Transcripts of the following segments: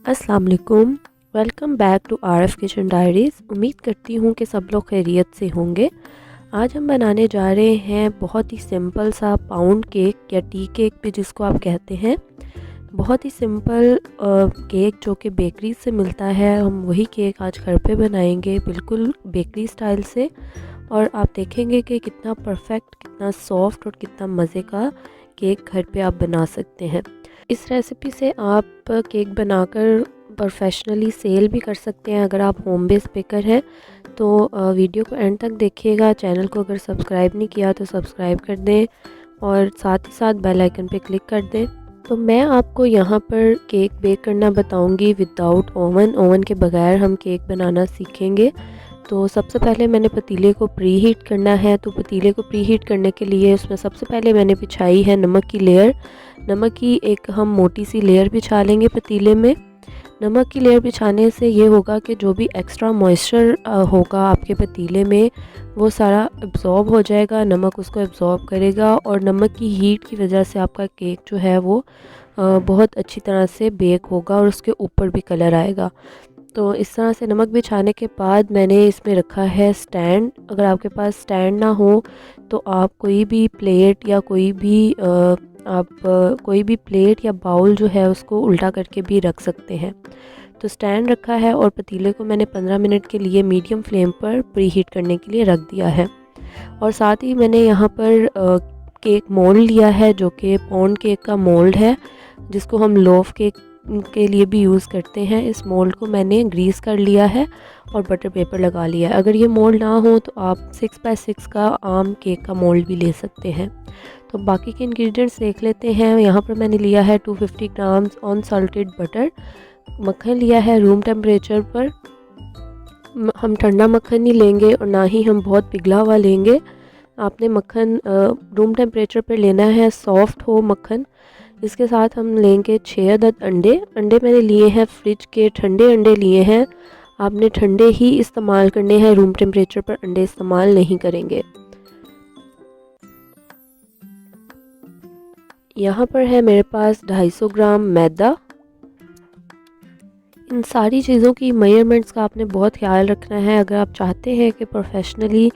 अस्सलाम वालेकुम। Welcome back to RF kitchen diaries. उम्मीद करती हूँ कि सब लोग खैरियत से होंगे। आज हम बनाने जा रहे हैं बहुत ही सिंपल सा पाउंड केक या टी केक भी जिसको आप कहते हैं। बहुत ही सिंपल केक जो कि बेकरी से मिलता है, हम वही केक आज घर पे बनाएंगे बिल्कुल बेकरी स्टाइल से। और आप देखेंगे कि कितना परफेक्ट, कितना सॉफ्ट और कितना मज़े का केक घर पे आप बना सकते हैं। इस रेसिपी से आप केक बनाकर प्रोफेशनली सेल भी कर सकते हैं अगर आप होम बेस बेकर हैं। तो वीडियो को एंड तक देखिएगा। चैनल को अगर सब्सक्राइब नहीं किया तो सब्सक्राइब कर दें और साथ ही साथ बेल आइकन पे क्लिक कर दें। तो मैं आपको यहाँ पर केक बेक करना बताऊँगी विदाउट ओवन के बगैर हम केक बनाना सीखेंगे। तो सबसे पहले मैंने पतीले को प्री हीट करना है। तो पतीले को प्री हीट करने के लिए उसमें सबसे पहले मैंने बिछाई है नमक की लेयर। नमक की एक हम मोटी सी लेयर बिछा लेंगे पतीले में। नमक की लेयर बिछाने से ये होगा कि जो भी एक्स्ट्रा मॉइस्चर होगा आपके पतीले में वो सारा एब्ज़ॉर्ब हो जाएगा, नमक उसको एब्ज़ॉर्ब करेगा और नमक की हीट की वजह से आपका केक जो है वो बहुत अच्छी तरह से बेक होगा और उसके ऊपर भी कलर आएगा। तो इस तरह से नमक बिछाने के बाद मैंने इसमें रखा है स्टैंड। अगर आपके पास स्टैंड ना हो तो आप कोई भी प्लेट या कोई भी प्लेट या बाउल जो है उसको उल्टा करके भी रख सकते हैं। तो स्टैंड रखा है और पतीले को मैंने 15 मिनट के लिए मीडियम फ्लेम पर प्री हीट करने के लिए रख दिया है। और साथ ही मैंने यहाँ पर केक मोल्ड लिया है जो कि पाउंड केक का मोल्ड है, जिसको हम लोफ केक के लिए भी यूज़ करते हैं। इस मोल्ड को मैंने ग्रीस कर लिया है और बटर पेपर लगा लिया है। अगर ये मोल्ड ना हो तो आप 6x6 का आम केक का मोल्ड भी ले सकते हैं। तो बाकी के इंग्रेडिएंट्स देख लेते हैं। यहाँ पर मैंने लिया है 250 ग्राम्स अनसॉल्टेड बटर। मक्खन लिया है रूम टेम्परेचर पर। हम ठंडा मक्खन नहीं लेंगे और ना ही हम बहुत पिघला हुआ लेंगे। आपने मक्खन रूम टेम्परेचर पर लेना है, सॉफ्ट हो मक्खन। इसके साथ हम लेंगे 6 अदद अंडे। अंडे मैंने लिए हैं फ्रिज के ठंडे अंडे लिए हैं। आपने ठंडे ही इस्तेमाल करने हैं, रूम टेम्परेचर पर अंडे इस्तेमाल नहीं करेंगे। यहाँ पर है मेरे पास 250 ग्राम मैदा। इन सारी चीज़ों की मेजरमेंट्स का आपने बहुत ख्याल रखना है अगर आप चाहते हैं कि प्रोफेशनली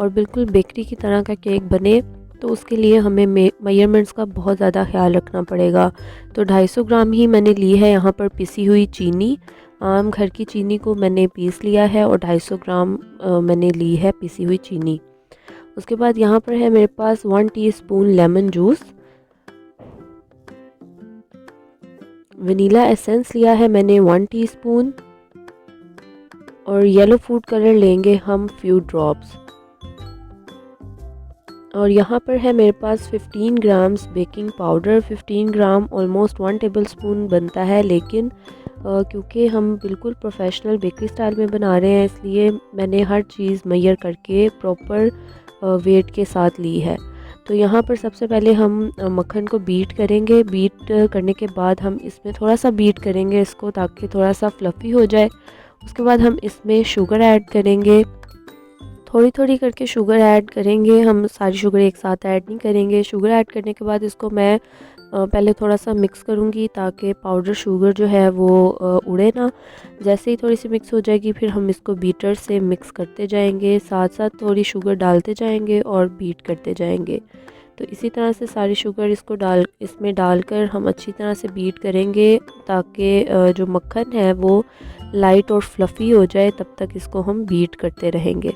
और बिल्कुल बेकरी की तरह का केक बने। तो उसके लिए हमें मेजरमेंट्स का बहुत ज़्यादा ख्याल रखना पड़ेगा। तो 250 ग्राम ही मैंने ली है यहाँ पर पिसी हुई चीनी। आम घर की चीनी को मैंने पीस लिया है और 250 ग्राम मैंने ली है पिसी हुई चीनी। उसके बाद यहाँ पर है मेरे पास 1 teaspoon lemon juice. Vanilla essence लिया है मैंने 1 टीस्पून और येलो फूड कलर लेंगे हम फ्यू ड्रॉप्स। और यहाँ पर है मेरे पास 15 ग्राम्स बेकिंग पाउडर। 15 ग्राम ऑलमोस्ट 1 टेबलस्पून बनता है, लेकिन क्योंकि हम बिल्कुल प्रोफेशनल बेकरी स्टाइल में बना रहे हैं इसलिए मैंने हर चीज़ मेजर करके प्रॉपर वेट के साथ ली है। तो यहाँ पर सबसे पहले हम मक्खन को बीट करेंगे। बीट करने के बाद हम इसमें थोड़ा सा बीट करेंगे इसको ताकि थोड़ा सा फ्लफ़ी हो जाए। उसके बाद हम इसमें शुगर ऐड करेंगे, थोड़ी थोड़ी करके शुगर ऐड करेंगे। हम सारी शुगर एक साथ ऐड नहीं करेंगे। शुगर ऐड करने के बाद इसको मैं पहले थोड़ा सा मिक्स करूँगी ताकि पाउडर शुगर जो है वो उड़े ना। जैसे ही थोड़ी सी मिक्स हो जाएगी फिर हम इसको बीटर से मिक्स करते जाएंगे, साथ साथ थोड़ी शुगर डालते जाएंगे और बीट करते जाएंगे। तो इसी तरह से सारी शुगर इसमें डालकर हम अच्छी तरह से बीट करेंगे ताकि जो मक्खन है वो लाइट और फ्लफ़ी हो जाए। तब तक इसको हम बीट करते रहेंगे।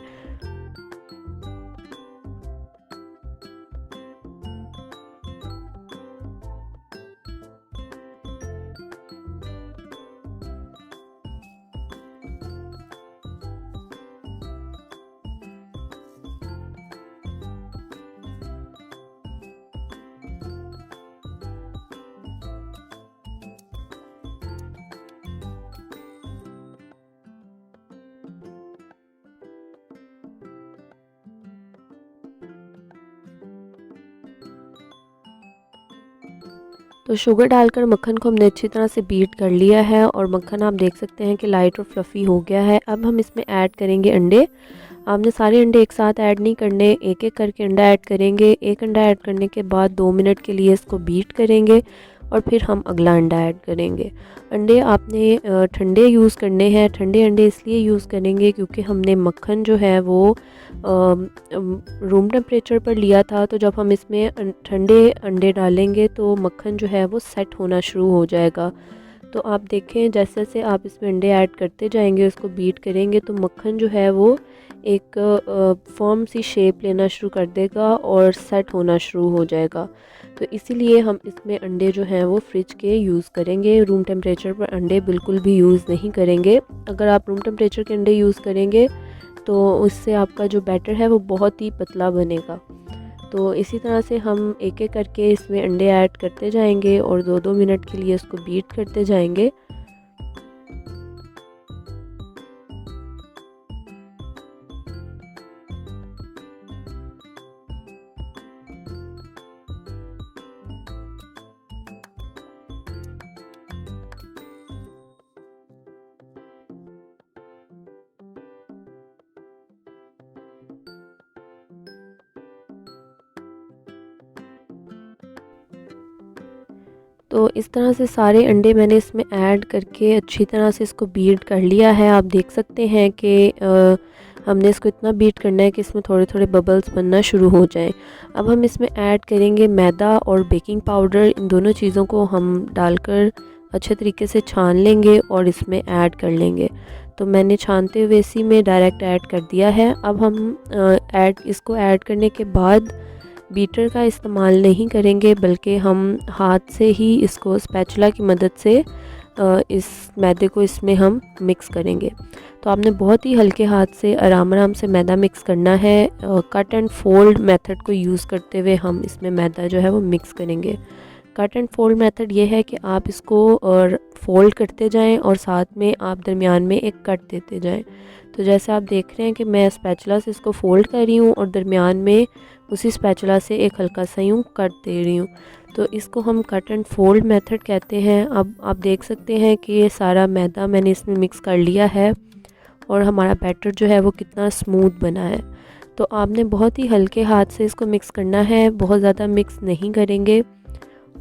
तो शुगर डालकर मक्खन को हमने अच्छी तरह से बीट कर लिया है और मक्खन आप देख सकते हैं कि लाइट और फ्लफ़ी हो गया है। अब हम इसमें ऐड करेंगे अंडे। आपने सारे अंडे एक साथ ऐड नहीं करने, एक एक करके अंडा ऐड करेंगे। एक अंडा ऐड करने के बाद 2 मिनट के लिए इसको बीट करेंगे। और फिर हम अगला अंडा ऐड करेंगे। अंडे आपने ठंडे यूज़ करने हैं। ठंडे अंडे इसलिए यूज़ करेंगे क्योंकि हमने मक्खन जो है वो रूम टेम्परेचर पर लिया था, तो जब हम इसमें ठंडे अंडे डालेंगे तो मक्खन जो है वो सेट होना शुरू हो जाएगा। तो आप देखें जैसे जैसे आप इसमें अंडे ऐड करते जाएंगे, उसको बीट करेंगे, तो मक्खन जो है वो एक फॉर्म सी शेप लेना शुरू कर देगा और सेट होना शुरू हो जाएगा। तो इसीलिए हम इसमें अंडे जो हैं वो फ्रिज के यूज़ करेंगे। रूम टेम्परेचर पर अंडे बिल्कुल भी यूज़ नहीं करेंगे। अगर आप रूम टेम्परेचर के अंडे यूज़ करेंगे तो उससे आपका जो बैटर है वो बहुत ही पतला बनेगा। तो इसी तरह से हम एक एक करके इसमें अंडे ऐड करते जाएंगे और 2-2 मिनट के लिए इसको बीट करते जाएंगे। तो इस तरह से सारे अंडे मैंने इसमें ऐड करके अच्छी तरह से इसको बीट कर लिया है। आप देख सकते हैं कि हमने इसको इतना बीट करना है कि इसमें थोड़े थोड़े बबल्स बनना शुरू हो जाएं। अब हम इसमें ऐड करेंगे मैदा और बेकिंग पाउडर। इन दोनों चीज़ों को हम डालकर अच्छे तरीके से छान लेंगे और इसमें ऐड कर लेंगे। तो मैंने छानते हुए इसी में डायरेक्ट ऐड कर दिया है। अब हम इसको ऐड करने के बाद बीटर का इस्तेमाल नहीं करेंगे, बल्कि हम हाथ से ही इसको स्पैचुला की मदद से इस मैदे को इसमें हम मिक्स करेंगे। तो आपने बहुत ही हल्के हाथ से आराम आराम से मैदा मिक्स करना है। कट एंड फोल्ड मेथड को यूज़ करते हुए हम इसमें मैदा जो है वो मिक्स करेंगे। कट एंड फोल्ड मेथड ये है कि आप इसको और फोल्ड करते जाएं और साथ में आप दरमियान में एक कट देते जाएं। तो जैसे आप देख रहे हैं कि मैं स्पैचुला से इसको फोल्ड कर रही हूँ और दरमियान में उसी स्पैचुला से एक हल्का सा यूँ कट दे रही हूँ। तो इसको हम कट एंड फोल्ड मेथड कहते हैं। अब आप देख सकते हैं कि ये सारा मैदा मैंने इसमें मिक्स कर लिया है और हमारा बैटर जो है वो कितना स्मूथ बना है। तो आपने बहुत ही हल्के हाथ से इसको मिक्स करना है, बहुत ज़्यादा मिक्स नहीं करेंगे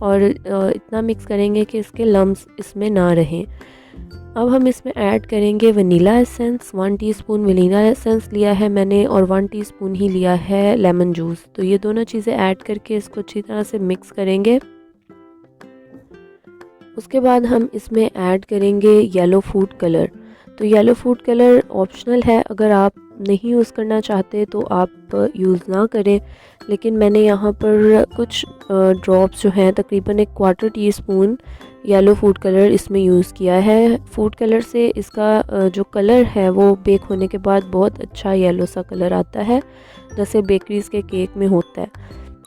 और इतना मिक्स करेंगे कि इसके लम्स इसमें ना रहें। अब हम इसमें ऐड करेंगे vanilla essence. 1 teaspoon vanilla essence लिया है मैंने और 1 टीस्पून ही लिया है लेमन जूस। तो ये दोनों चीज़ें ऐड करके इसको अच्छी तरह से मिक्स करेंगे। उसके बाद हम इसमें ऐड करेंगे येलो फूड कलर। तो येलो फूड कलर ऑप्शनल है, अगर आप नहीं यूज़ करना चाहते तो आप यूज़ ना करें, लेकिन मैंने यहाँ पर कुछ ड्रॉप्स जो हैं तकरीबन 1/4 टीस्पून येलो फूड कलर इसमें यूज़ किया है। फूड कलर से इसका जो कलर है वो बेक होने के बाद बहुत अच्छा येलो सा कलर आता है, जैसे बेकरीज़ के केक में होता है।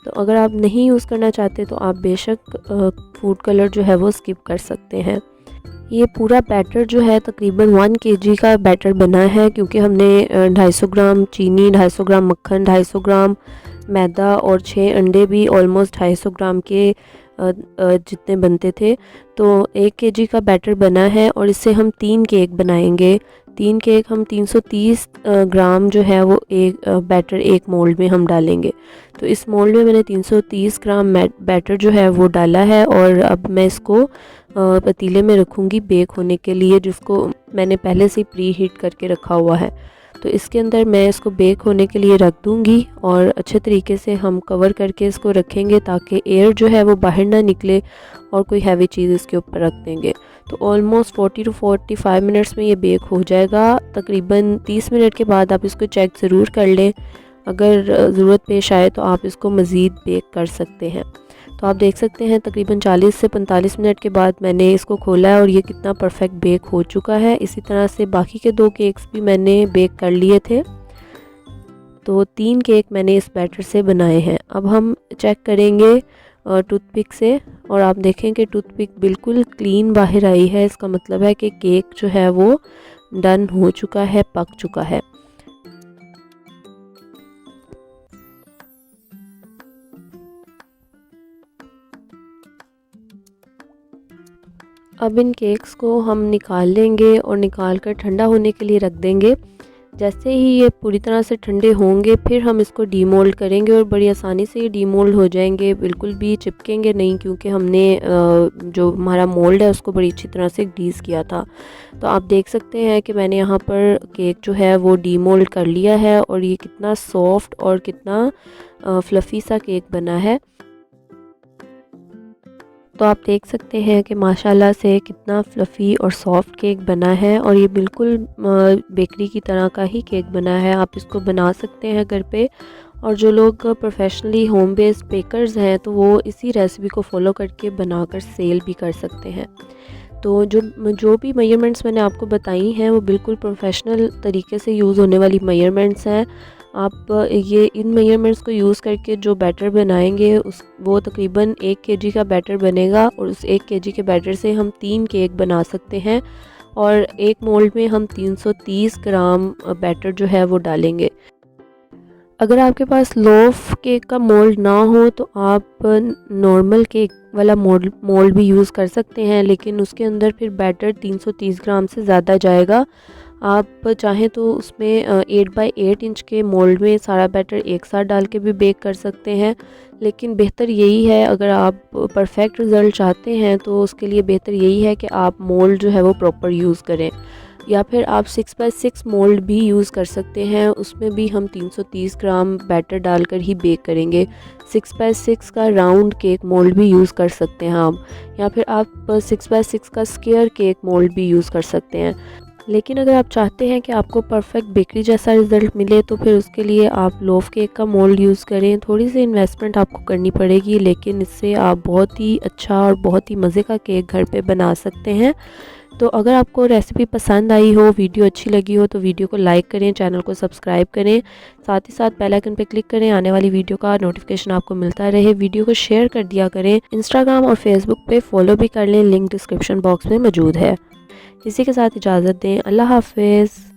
तो अगर आप नहीं यूज़ करना चाहते तो आप बेशक फूड कलर जो है वो स्किप कर सकते हैं। ये पूरा बैटर जो है तकरीबन 1 केजी का बैटर बना है, क्योंकि हमने 250 ग्राम चीनी, 250 ग्राम मक्खन, 250 ग्राम मैदा और 6 अंडे भी ऑलमोस्ट 250 ग्राम के जितने बनते थे। तो 1 केजी का बैटर बना है और इससे हम 3 केक बनाएंगे। 3 केक हम 330 ग्राम जो है वो एक बैटर एक मोल्ड में हम डालेंगे। तो इस मोल्ड में मैंने 330 ग्राम बैटर जो है वो डाला है और अब मैं इसको पतीले में रखूँगी बेक होने के लिए, जिसको मैंने पहले से प्री हीट करके रखा हुआ है। तो इसके अंदर मैं इसको बेक होने के लिए रख दूँगी और अच्छे तरीके से हम कवर करके इसको रखेंगे ताकि एयर जो है वो बाहर ना निकले और कोई हैवी चीज़ इसके ऊपर रख देंगे। तो ऑलमोस्ट 40 to 45 मिनट्स में ये बेक हो जाएगा। तकरीबन 30 मिनट के बाद आप इसको चेक ज़रूर कर लें, अगर ज़रूरत पेश आए तो आप इसको मज़ीद बेक कर सकते हैं। तो आप देख सकते हैं तकरीबन 40 से 45 मिनट के बाद मैंने इसको खोला है और ये कितना परफेक्ट बेक हो चुका है। इसी तरह से बाकी के 2 केक्स भी मैंने बेक कर लिए थे। तो 3 केक मैंने इस बैटर से बनाए हैं। अब हम चेक करेंगे टूथपिक से और आप देखें कि टूथपिक बिल्कुल क्लीन बाहर आई है। इसका मतलब है कि केक जो है वो डन हो चुका है, पक चुका है। अब इन केक्स को हम निकाल लेंगे और निकाल कर ठंडा होने के लिए रख देंगे। जैसे ही ये पूरी तरह से ठंडे होंगे फिर हम इसको डीमोल्ड करेंगे और बड़ी आसानी से ये डीमोल्ड हो जाएंगे, बिल्कुल भी चिपकेंगे नहीं क्योंकि हमने जो हमारा मोल्ड है उसको बड़ी अच्छी तरह से ग्रीस किया था। तो आप देख सकते हैं कि मैंने यहाँ पर केक जो है वो डीमोल्ड कर लिया है और ये कितना सॉफ्ट और कितना फ्लफ़ी सा केक बना है। तो आप देख सकते हैं कि माशाल्लाह से कितना फ्लफ़ी और सॉफ्ट केक बना है और ये बिल्कुल बेकरी की तरह का ही केक बना है। आप इसको बना सकते हैं घर पे, और जो लोग प्रोफेशनली होम बेस्ड बेकर्स हैं तो वो इसी रेसिपी को फॉलो करके बनाकर सेल भी कर सकते हैं। तो जो भी मेजरमेंट्स मैंने आपको बताई हैं वो बिल्कुल प्रोफेशनल तरीके से यूज़ होने वाली मेजरमेंट्स हैं। आप ये इन मेजरमेंट्स को यूज़ करके जो बैटर बनाएंगे वो तकरीबन 1 केजी का बैटर बनेगा और उस 1 केजी के बैटर से हम 3 केक बना सकते हैं और एक मोल्ड में हम 330 ग्राम बैटर जो है वो डालेंगे। अगर आपके पास लोफ केक का मोल्ड ना हो तो आप नॉर्मल केक वाला मोल्ड भी यूज़ कर सकते हैं, लेकिन उसके अंदर फिर बैटर 330 ग्राम से ज़्यादा जाएगा। आप चाहें तो उसमें 8 बाई 8 इंच के मोल्ड में सारा बैटर एक साथ डाल के भी बेक कर सकते हैं, लेकिन बेहतर यही है, अगर आप परफेक्ट रिज़ल्ट चाहते हैं तो उसके लिए बेहतर यही है कि आप मोल्ड जो है वो प्रॉपर यूज़ करें। या फिर आप 6 बाई 6 मोल्ड भी यूज़ कर सकते हैं, उसमें भी हम 330 ग्राम बैटर डालकर ही बेक करेंगे। 6 बाई 6 का राउंड केक मोल्ड भी यूज़ कर सकते हैं आप, या फिर आप 6 बाई 6 का स्क्वायर केक मोल्ड भी यूज़ कर सकते हैं। लेकिन अगर आप चाहते हैं कि आपको परफेक्ट बेकरी जैसा रिज़ल्ट मिले तो फिर उसके लिए आप लोफ केक का मोल्ड यूज़ करें। थोड़ी सी इन्वेस्टमेंट आपको करनी पड़ेगी, लेकिन इससे आप बहुत ही अच्छा और बहुत ही मज़े का केक घर पे बना सकते हैं। तो अगर आपको रेसिपी पसंद आई हो, वीडियो अच्छी लगी हो तो वीडियो को लाइक करें, चैनल को सब्सक्राइब करें, साथ ही साथ बेल आइकन पर क्लिक करें, आने वाली वीडियो का नोटिफिकेशन आपको मिलता रहे। वीडियो को शेयर कर दिया करें, इंस्टाग्राम और फेसबुक पे फॉलो भी कर लें, लिंक डिस्क्रिप्शन बॉक्स में मौजूद है। इसी के साथ इजाज़त दें, अल्लाह हाफ़िज़।